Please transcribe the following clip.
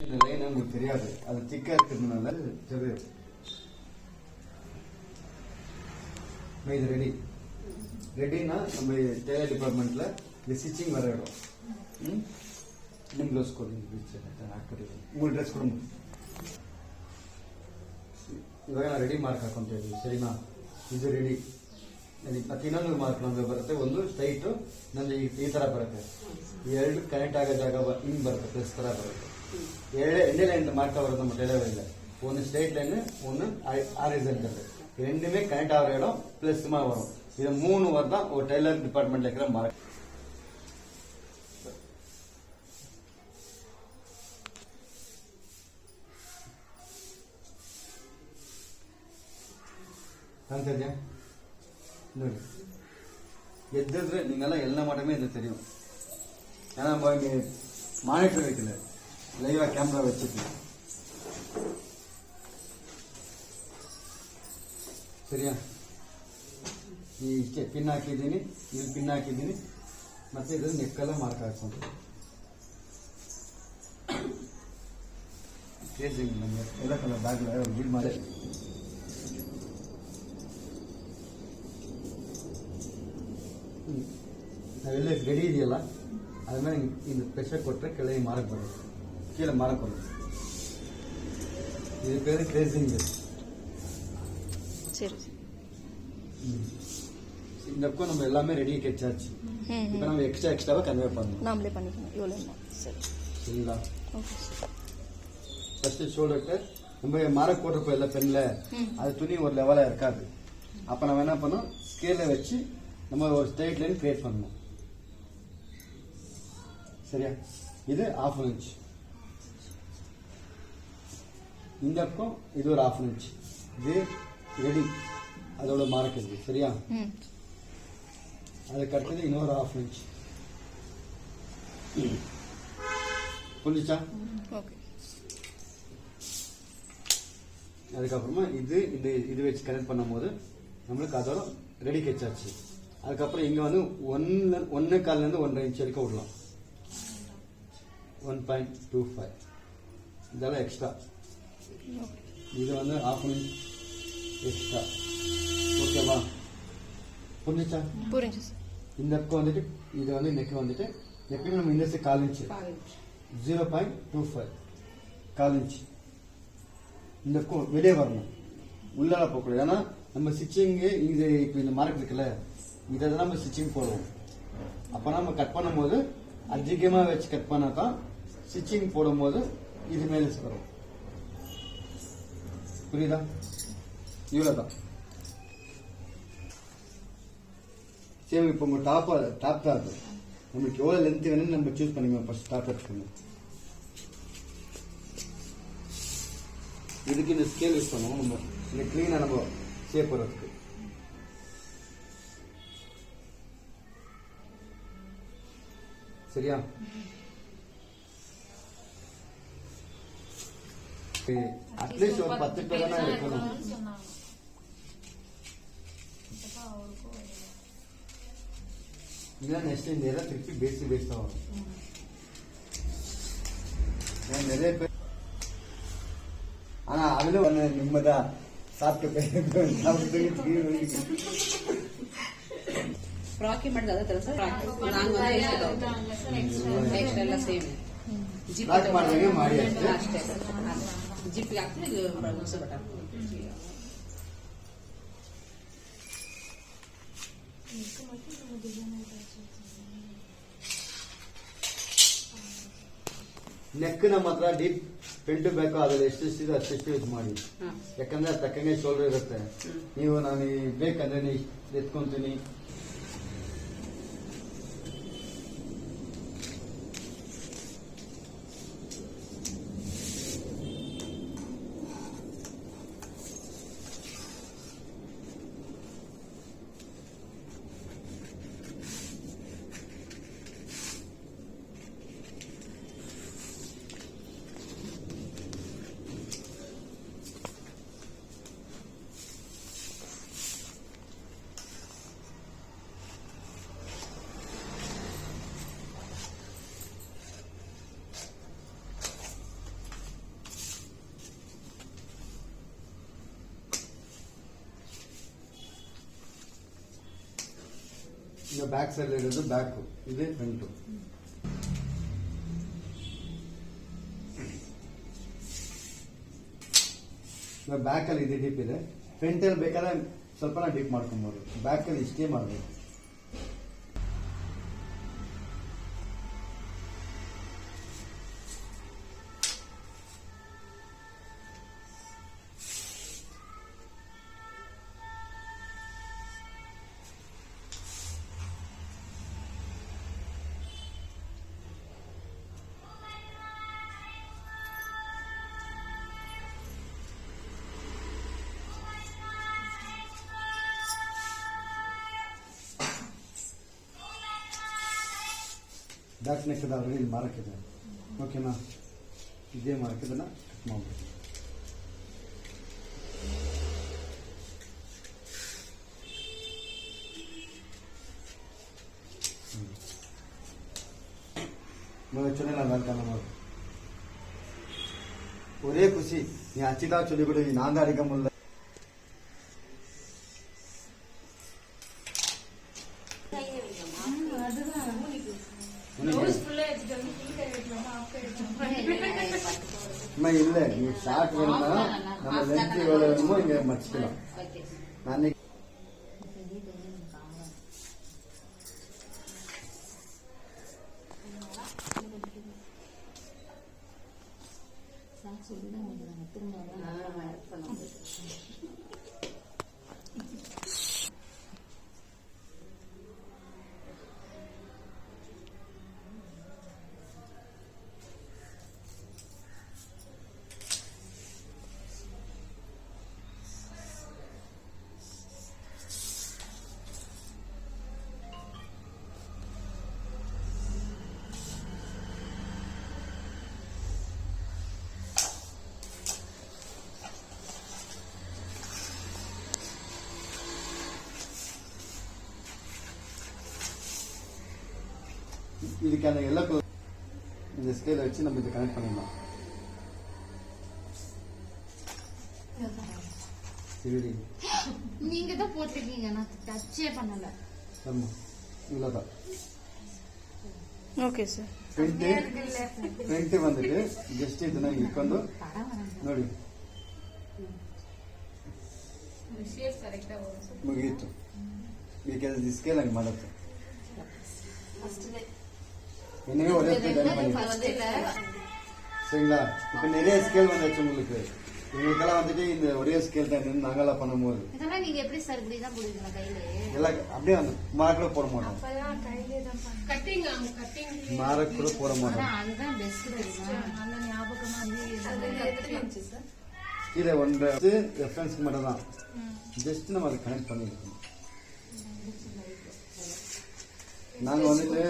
இந்த லைன் உங்களுக்கு தெரியாது, அது திக்கா இருக்கிறதுனால தெரியும். இது ரெடி ரெடினா நம்ம டெய்லர் டிபார்ட்மெண்ட்ல இந்த ஸ்டிச்சிங் வர இடம். ப்ளவுஸ் கோடிங் உங்களுக்கு ட்ரெஸ் கொடுங்க. ಇವಾಗ ನಾನು ರೆಡಿ ಮಾರ್ಕ್ ಹಾಕೊಂತ ಇದ್ದೀವಿ, ಸರಿನಾ? ಇದು ರೆಡಿ. ಮತ್ತೆ ಇನ್ನೊಂದು ಮಾರ್ಕ್ ನಮ್ಗೆ ಬರುತ್ತೆ, ಒಂದು ಸ್ಟ್ರೈಟು, ನಂದು ಈ ತರ ಬರುತ್ತೆ. ಎರಡು ಕನೆಕ್ಟ್ ಆಗೋ ಜಾಗ ಹಿಂಗ್ ಬರುತ್ತೆ, ಪ್ಲಸ್ ತರ ಬರುತ್ತೆ. ಎರಡೇ ಲೈನ್ மார்க் ஆகிறது நம்ம டெய்லரில். ஒன்று ஸ்ட்ரெயிட் லைனு, ஒன்று ஹாரிசான்டல். ரெண்டுமே கனெக்ட் ஆகிற இடம் பிளஸ்மா வரும். இது 3 வரை தான் ஒரு டெய்லர் டிபார்ட்மெண்ட்ல இருக்கிற மார்க். தெரியா எது நீங்கெல்லாம் எல்லா மாட்டமே இது தெரியும். ஏன்னா நம்ம இங்கே மானிட்டர் வைக்கல, லைவா கேமரா வச்சுட்டு. ಸರಿಯಾ? ಈ ಪಿನ್ ಹಾಕಿದ್ದೀನಿ, ಇಲ್ಲಿ ಪಿನ್ ಹಾಕಿದ್ದೀನಿ, ಮತ್ತೆ ಇದು ನೆಕ್ಕೆಲ್ಲ ಮಾರ್ಕ್ ಹಾಕ್ಕೊಂಡು ಕೇಸಿಂಗ್ ನಮಗೆ ಎಲ್ಲ ಕಲರ್ ಬ್ಯಾಗ್ ಬಿಲ್ ಮಾಡಿ ನಾವೆಲ್ಲ ರೆಡಿ ಇದೆಯಲ್ಲ, ಅದ್ಮೇಲೆ ಇದು ಪ್ರೆಷರ್ ಕೊಟ್ಟರೆ ಕೆಳಗೆ ಮಾರಕ್ಕೆ ಬರುತ್ತೆ, கீழே மார்க் வரும். இது பேரு கிரேசிங். சரி, இந்த பக்கம் நம்ம எல்லாமே ரெடி கெச்சாச்சு. இப்போ நம்ம எக்ஸ்ட்ராவா கன்வே பண்ணணும், நாமளே பண்ணிக்கணும். இவ்வளோ சரி, சரிங்களா? ஃபர்ஸ்ட் ஷோல்டருக்கு நம்ம மார்க் போடுறப்ப எல்லாம் பெண்ணில் அது துணி ஒரு லெவலாக இருக்காது. அப்போ நம்ம என்ன பண்ணோம், ஸ்கேலை வச்சு நம்ம ஒரு ஸ்ட்ரைட் லைன் கிரியேட் பண்ணணும். சரியா? இது 1/2 inch. இந்த பக்கம் இது ஒரு 1/2 inch. இது ரெடி, அதோட மார்க் இருக்கு. சரியா? அதுக்கு அடுத்தது இன்னொரு 1/2 inch. புரிஞ்சுச்சா? அதுக்கப்புறமா இது வச்சு கனெக்ட் பண்ணும் போது நம்மளுக்கு அதோட ரெடி கெச்சாச்சு. அதுக்கப்புறம் இங்க வந்து 1.25 இருந்து 1.5 inch வரைக்கும் விடலாம். 1.25 இதெல்லாம் எக்ஸ்ட்ரா. இது வந்து 1/2 inch எக்ஸ்ட்ரா. ஓகேவா? புரிஞ்சுச்சா? புரிஞ்சு. இந்த பக்கம் வந்துட்டு இது வந்து நெக் வந்துட்டு எப்பயுமே நம்ம இந்த சைடு 1/4 inch, 0.25 1/4 inch. இந்த பக்கம் வெளியே வரணும், உள்ளால போகக்கூடாது. ஏன்னா நம்ம ஸ்டிச்சிங்கு இது இப்போ இந்த மார்க் இருக்குல்ல, இதை தான் நம்ம ஸ்டிச்சிங் போடுவோம். அப்போ நம்ம கட் பண்ணும்போது அதிகமாக வச்சு கட் பண்ணாதான் ஸ்டிச்சிங் போடும்போது இது மேலே வரும். புரியுதா? இவ்வளோதான். சரி, இப்போ உங்கள் டாப் தான் அது. நம்மளுக்கு எவ்வளோ லென்த் வேணும்னு நம்ம சூஸ் பண்ணிக்கணும். ஃபர்ஸ்ட் டாப் எடுத்துக்கணும். இதுக்கு இந்த ஸ்கேல் யூஸ் பண்ணுவோம் நம்ம, இந்த க்ளீனாக நம்ம ஷேப் போடுறதுக்கு. சரியா? அட்லீஸ்ட் ஒரு 10 பேர் தானே இருக்கணும். இல்லை நெக்ஸ்ட் இந்த எல்லாம் திருப்பி பேஸ் தான் வரும். நிறைய பேர் ஆனா அதுல ஒண்ணு நிம்மதியா சாப்பிட்டு ಫ್ರಾಕಿ ಮಾಡಿದ ಅದೇ ತರ ಸರ್. ನಾನು ನೆಕ್ಸ್ಟ್ ಎಲ್ಲ ಸೇಮ್ ಜಿಪ್ ಮಾಡಿ ಅಷ್ಟೇ ಸರ್. ಜಿಪ್ಗೆ ಹಾಕ್ತೀನಿ, ಇದು ಬ್ಲೌಸ್ ಬಟನ್. ನೆಕ್ ನಮ್ಮ ಹತ್ರ ಡೀಪ್ ಫ್ರಂಟ್ ಬೇಕು, ಅದ್ರಲ್ಲಿ ಎಷ್ಟೆಷ್ಟಿದೆ ಅಷ್ಟೆಷ್ಟು ಯೂಸ್ ಮಾಡಿ. ಯಾಕಂದ್ರೆ ತಕ್ಕಂಗೆ ಶೋಲ್ಡರ್ ಇರುತ್ತೆ. ನೀವು ನಾನು ಬೇಕಂದ್ರೆ ನೀವು ಎತ್ಕೊಂತೀನಿ. பேக் சைடில் இருக்கிறது பேக்கு, இது ஃப்ரண்ட்டு. ಬ್ಯಾಕಲ್ಲಿ ಇದು ಡೀಪ್ ಇದೆ, ಫ್ರಂಟಲ್ಲಿ ಬೇಕಾದ್ರೆ ಸ್ವಲ್ಪ ಡೀಪ್ ಮಾಡ್ಕೊಬೋದು, ಬ್ಯಾಕಲ್ಲಿ ಇಷ್ಟೇ ಮಾಡಬೇಕು. ಬ್ಯಾಕ್ ನೆಕ್ ಆಲ್ರೆಡಿ ಇಲ್ಲಿ ಮಾರಕ್ಕಿದೆ, ಓಕೆನಾ? ಇದೇ ಮಾರಕ್ಕಿದನ್ನ ಕಟ್ ಮಾಡ್ಬೇಕು. चुने ஒரே குசி நீ அச்சிதா சொல்லி கொடு, நாங்க அடிக்க முடியல. இல்ல நீ ஷார்ட் வேணும்னா நம்ம லென்த் எவ்வளவு வேணுமோ இங்க மச்சிக்கலாம். நான் இதுக்கான எல்லா இந்த ஸ்கேலை வச்சு நம்ம இதை கனெக்ட் பண்ணிடலாம். நீங்க தான் போட்டிருக்கீங்க, நான் டச்சே பண்ணல. ஆமா இவ்வளோதான். Okay sir. ಫ್ರಂಟ್ ಬಂದಿಟ್ಟು ಜಸ್ಟ್ ಇದನ್ನ ಇಟ್ಕೊಂಡು ನೋಡಿ ಮುಗಿಯಿತು. ಬೇಕಾದ್ರೆ ಸ್ಕೇಲ್ ಹಂಗೆ ಮಾಡುತ್ತೆ. என்னவே ஒரே சரிங்களா? இப்ப நிறைய ஸ்கேல் வந்துச்சு உங்களுக்கு. உங்களுக்கெல்லாம் வந்துட்டு இந்த ஒரே ஸ்கேல் தான் நாங்கெல்லாம் பண்ணும்போது இதெல்லாம் நீங்க எப்படி சார் இப்படி தான் போடுவீங்களா கையில? எல்லாம் அப்படியே அந்த மார்க் கூட போட மாட்டோம். மார்க் கூட போட மாட்டோம். அதுதான் பெஸ்ட் தெரியுமா? அந்த ஞாபகமா கீழே ஒன்று ரெஃபரன்ஸ்க்கு மட்டும் தான் ஜஸ்ட் நம்ம அதை கனெக்ட் பண்ணிருக்கோம். நாங்க வந்துட்டு